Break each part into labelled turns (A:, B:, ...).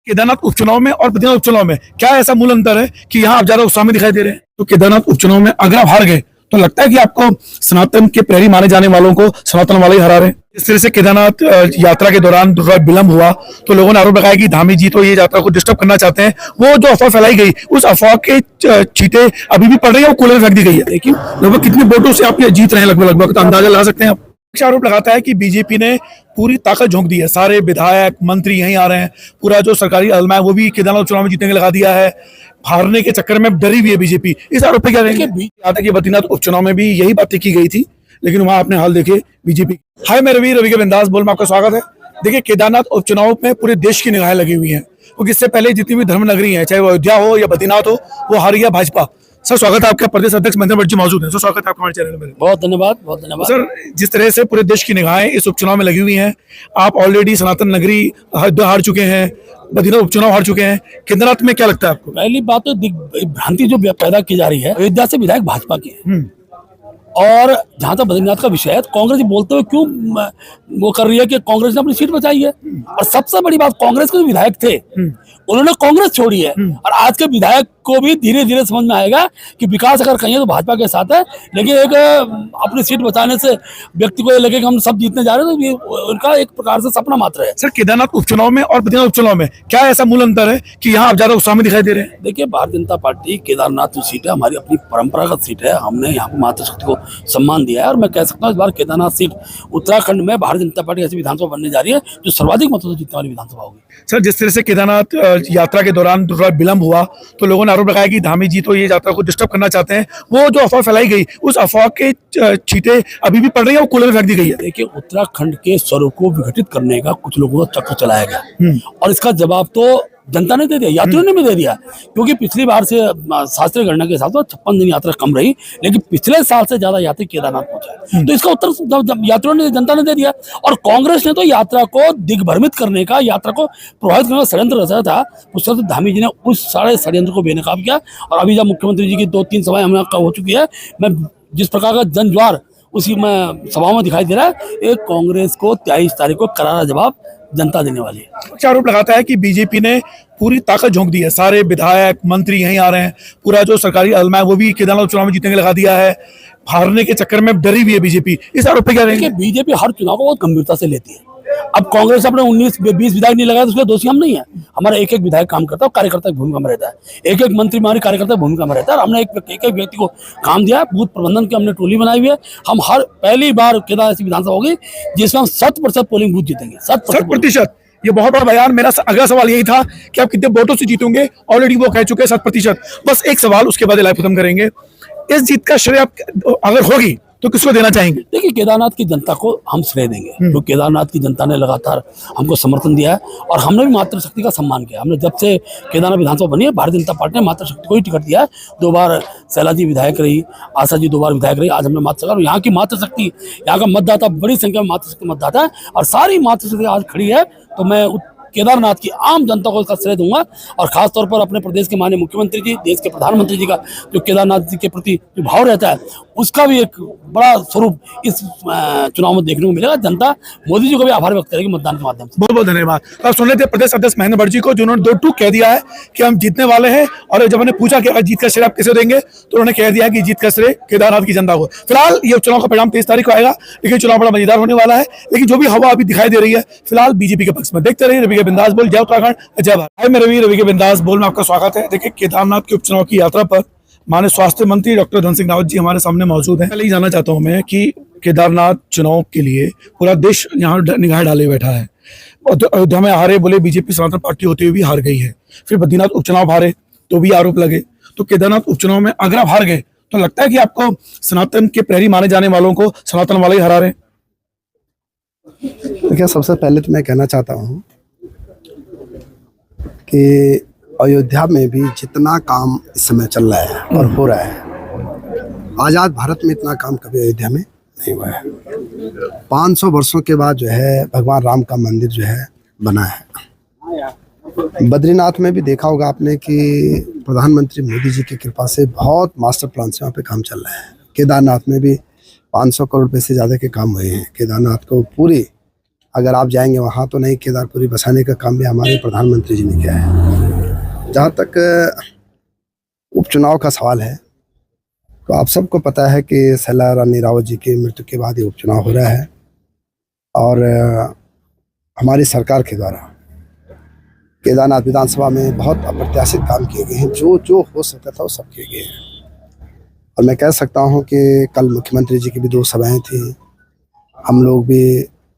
A: केदारनाथ उपचुनाव में और बद्रीनाथ उपचुनाव में क्या ऐसा मूल अंतर है कि यहाँ आप ज्यादा उत्साह में दिखाई दे रहे हैं? तो केदारनाथ उपचुनाव में अगर आप हार गए तो लगता है कि आपको सनातन के प्रहरी माने जाने वालों को सनातन वाले ही हरा रहे हैं। इस तरह से केदारनाथ यात्रा के दौरान थोड़ा विलंब हुआ तो लोगों ने आरोप लगाया कि धामी जी तो ये यात्रा को डिस्टर्ब करना चाहते हैं। वो जो अफवाह फैलाई गई उस अफवाह के चीटे अभी भी पड़ रही है, वो कूलर में फेंक दी गई है। देखिए लगभग कितने वोटों से आप ये जीत रहे हैं, लगभग तो अंदाजा लगा सकते हैं आप। आरोप लगाता है कि बीजेपी ने पूरी ताकत झोंक दी है, सारे विधायक मंत्री यहीं आ रहे हैं, पूरा जो सरकारी अलमा है वो भी केदारनाथ चुनाव में जीतने के लगा दिया है, हारने के चक्कर में डरी हुई है बीजेपी। इस आरोप पे क्या कहेंगे? याद है कि बद्रीनाथ उपचुनाव में भी यही बातें की गई थी, लेकिन वहां आपने हाल देखे बीजेपी। हाय मैं रवि के बिंदास बोल में आपका स्वागत है। देखिए केदारनाथ उपचुनाव में पूरे देश की निगाहें लगी हुई हैं, क्योंकि इससे पहले जितनी भी धर्म नगरी है, चाहे वो अयोध्या हो या बद्रीनाथ हो, वो हार गया भाजपा। सर स्वागत है आपका, प्रदेश अध्यक्ष महेंद्र भट्ट जी मौजूद हैं। सर स्वागत है आपका हमारे चैनल में।
B: बहुत धन्यवाद, बहुत धन्यवाद।
A: सर जिस तरह से पूरे देश की निगाहें इस उपचुनाव में लगी हुई हैं, आप ऑलरेडी सनातन नगरी अयोध्या हार चुके हैं, बद्रीनाथ उपचुनाव हार चुके हैं, केदारनाथ में क्या लगता है आपको?
B: पहली बात तो भ्रांति जो पैदा की जा रही है, अयोध्या से विधायक भाजपा के हैं और जहां तक बद्रीनाथ का विषय है, कांग्रेस बोलते हुए क्यों वो कर रही है कि कांग्रेस ने अपनी सीट बचाई है। और सबसे बड़ी बात, कांग्रेस के जो विधायक थे उन्होंने कांग्रेस छोड़ी है और आज के विधायक को भी धीरे धीरे समझ में आएगा कि विकास अगर कहीं है तो भाजपा के साथ है, लेकिन एक अपनी सीट बचाने से व्यक्ति को लगे कि हम सब जीतने जा रहे हैं, तो ये उनका एक प्रकार से सपना मात्र है।
A: सर केदारनाथ उपचुनाव में और बद्रीनाथ उपचुनाव में क्या ऐसा मूल अंतर है कि यहाँ आप ज्यादा उत्साह में दिखाई दे रहे हैं?
B: देखिए भारतीय जनता पार्टी केदारनाथ जो सीट है हमारी अपनी परंपरागत सीट है, हमने यहाँ पर मातृशक्ति को सम्मान दिया है और मैं कह सकता हूँ इस बार केदारनाथ सीट उत्तराखंड में भारतीय जनता पार्टी ऐसी विधानसभा बनने जा रही है जो सर्वाधिक मतों से जीतने वाली विधानसभा होगी।
A: सर जिस तरह से केदारनाथ यात्रा के दौरान थोड़ा विलंब हुआ तो लोगों ने आरोप लगाया कि धामी जी तो ये यात्रा को डिस्टर्ब करना चाहते हैं। वो जो अफवाह फैलाई गई उस अफवाह के चीटे अभी भी पड़ रही है, वो कूलर में फेंक दी गई है।
B: देखिए उत्तराखंड के स्वरों को विघटित करने का कुछ लोगों का चक्कर चलाया गया और इसका जवाब तो जनता ने दे दिया, यात्रियों ने भी दे दिया, क्योंकि पिछली बार से शास्त्रीय गणना के हिसाब से 56 दिन यात्रा कम रही, लेकिन पिछले साल से ज्यादा यात्री केदारनाथ पहुंचे, तो इसका उत्तर यात्रियों ने, जनता ने दे दिया। और कांग्रेस ने तो यात्रा को दिग्भ्रमित करने का, यात्रा को प्रभावित करने का षड्यंत्र रचा था। उस समय धामी जी ने उस सारे षड्यंत्र को बेनकाब किया और अभी जब मुख्यमंत्री जी की 2-3 सभाएं हमें हो चुकी है, मैं जिस प्रकार का जनज्वार उसी में सभाओं में दिखाई दे रहा है, एक कांग्रेस को 23 तारीख को करारा जवाब जनता देने वाली है।
A: आरोप लगाता है कि बीजेपी ने पूरी ताकत झोंक दी है, सारे विधायक मंत्री यहीं आ रहे हैं, पूरा जो सरकारी अलमा है वो भी केदारनाथ चुनाव में जीतने के लगा दिया है, हारने के चक्कर में डरी हुई है बीजेपी। इस आरोप पे क्या कहेंगे?
B: बीजेपी हर चुनाव को बहुत गंभीरता से लेती है। अब कांग्रेस अपने 19-20 विधायक नहीं लगाया तो उसके दोषी हम नहीं है। हमारा एक एक विधायक काम करता है, कार्यकर्ता की भूमिका में रहता है, एक एक मंत्री हमारी कार्यकर्ता की भूमिका में रहता है और हमने एक एक व्यक्ति को काम दिया है। बूथ प्रबंधन की हमने टोली बनाई हुई है। हम हर पहली बार केदार ऐसी विधानसभा होगी जिसमें हम 100% पोलिंग बूथ जीतेंगे। 100%।
A: ये बहुत बड़ा बयान। मेरा अगला सवाल यही था कि आप कितने वोटों से जीतोगे, ऑलरेडी वो कह चुके हैं 100%। बस एक सवाल, उसके बाद लाइव खत्म करेंगे। इस जीत का श्रेय आप अगर होगी तो किसको देना चाहेंगे?
B: देखिए केदारनाथ की जनता को हम श्रेय देंगे, क्योंकि केदारनाथ की जनता ने लगातार हमको समर्थन दिया है और हमने भी मातृशक्ति का सम्मान किया। हमने जब से केदारनाथ विधानसभा बनी है, भारतीय जनता पार्टी ने मातृशक्ति को ही टिकट दिया है। 2 बार शैला जी विधायक रही, आशा जी 2 बार विधायक रही, आज हमने मातृशक्ति, यहाँ की मातृशक्ति, यहाँ का मतदाता बड़ी संख्या में मातृशक्ति मतदाता है और सारी मातृशक्ति आज खड़ी है। तो मैं केदारनाथ की आम जनता को इसका श्रेय दूंगा और खासतौर पर अपने प्रदेश के माननीय मुख्यमंत्री जी, देश के प्रधानमंत्री जी का जो केदारनाथ जी के प्रति जो भाव रहता है उसका भी एक बड़ा स्वरूप इस चुनाव में देखने को मिलेगा। जनता मोदी जी को भी आभार व्यक्त करेगी मतदान के माध्यम से।
A: बहुत बहुत धन्यवाद। आप सुन रहे थे प्रदेश अध्यक्ष महेंद्र भट्ट जी को, जिन्होंने 2 टूक कह दिया है कि हम जीतने वाले हैं। और जब मैंने पूछा कि अगर जीत का श्रेय आप किसे देंगे तो उन्होंने कह दिया कि जीत का श्रेय केदारनाथ की जनता को। फिलहाल ये चुनाव का परिणाम 23 तारीख को आएगा, लेकिन चुनाव बड़ा मजेदार होने वाला है। लेकिन जो भी हवा अभी दिखाई दे रही है फिलहाल बीजेपी के पक्ष में। देखते रहिए रवि के बिंदास बोल। जय उत्तराखंड, जय भारत। मैं रवि के बिंदास बोल में आपका स्वागत है। देखिए केदारनाथ के उपचुनाव की यात्रा पर माननीय स्वास्थ्य मंत्री डॉक्टर धन सिंह रावत जी हमारे सामने मौजूद हैं। पहले ही जानना चाहता हूं मैं कि केदारनाथ चुनाव के लिए पूरा देश यहाँ निगाह डाले बैठा है। अयोध्या में हारे बोले बीजेपी सनातन पार्टी होते हुए भी हार गई है, फिर बद्रीनाथ उपचुनाव हारे तो भी आरोप लगे। तो केदारनाथ उपचुनाव में अगर आप हार गए तो लगता है कि आपको सनातन के प्रहरी माने जाने वालों को सनातन वाले ही हरा रहे हैं?
C: देखिए सबसे पहले तो मैं कहना चाहता हूँ कि अयोध्या में भी जितना काम इस समय चल रहा है और हो रहा है, आज़ाद भारत में इतना काम कभी अयोध्या में नहीं हुआ है। 500 वर्षों के बाद जो है भगवान राम का मंदिर जो है बना है। बद्रीनाथ में भी देखा होगा आपने कि प्रधानमंत्री मोदी जी की कृपा से बहुत मास्टर प्लान से वहाँ पे काम चल रहा है। केदारनाथ में भी 500 करोड़ रुपये से ज़्यादा के काम हुए हैं। केदारनाथ को पूरी अगर आप जाएंगे वहाँ तो नई केदारपुरी बसाने का काम भी हमारे प्रधानमंत्री जी ने किया है। जहाँ तक उपचुनाव का सवाल है, तो आप सबको पता है कि शैला रानी रावत जी की मृत्यु के बाद ये उपचुनाव हो रहा है और हमारी सरकार के द्वारा केदारनाथ विधानसभा में बहुत अप्रत्याशित काम किए गए हैं। जो जो हो सकता था वो सब किए गए हैं। और मैं कह सकता हूं कि कल मुख्यमंत्री जी की भी 2 सभाएं थी। हम लोग भी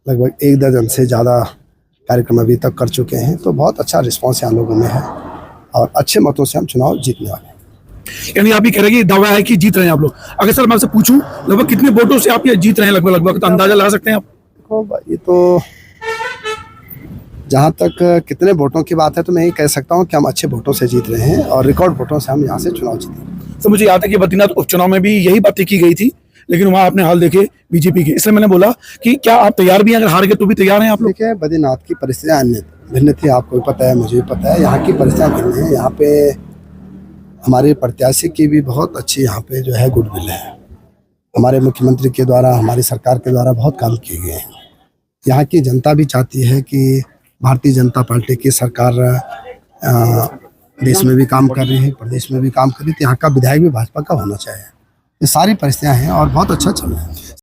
C: लगभग 1 दर्जन से ज़्यादा कार्यक्रम अभी तक कर चुके हैं। तो बहुत अच्छा रिस्पॉन्स यहाँ लोगों में है और अच्छे मतों से हम चुनाव जीतने वाले हैं।
A: यानी आप ये कह रहे हैं कि दावा है कि जीत रहे हैं आप लोग। अगर सर मैं आपसे पूछूं लगभग कितने वोटों से आप ये जीत रहे हैं, लगभग तो अंदाजा लगा सकते हैं आप?
C: देखो ये तो जहाँ तक कितने वोटों की बात है तो मैं ये कह सकता हूँ कि हम अच्छे वोटों से जीत रहे हैं और रिकॉर्ड वोटों से हम यहाँ से चुनाव जीते।
A: तो मुझे याद है कि बद्रीनाथ उपचुनाव में भी यही बातें की गई थी, लेकिन वहाँ आपने हाल देखे बीजेपी के, इसलिए मैंने बोला कि क्या आप तैयार भी हैं? अगर हार गए तो भी तैयार हैं आप लोग?
C: देखिए बद्रीनाथ की परिस्थितियाँ अन्य भिन्न थी, आपको भी पता है, मुझे भी पता है। यहाँ की परिस्थितियाँ भिन्न है। यहाँ पे हमारे प्रत्याशी की भी बहुत अच्छी यहाँ पे जो है गुडविल है। हमारे मुख्यमंत्री के द्वारा, हमारी सरकार के द्वारा बहुत काम किए गए हैं। यहाँ की जनता भी चाहती है कि भारतीय जनता पार्टी की सरकार देश में भी काम कर रही है, प्रदेश में भी काम कर रही है, तो यहाँ का विधायक भी भाजपा का होना चाहिए। ये सारी परिस्थितियाँ हैं और बहुत अच्छा चल रहा है।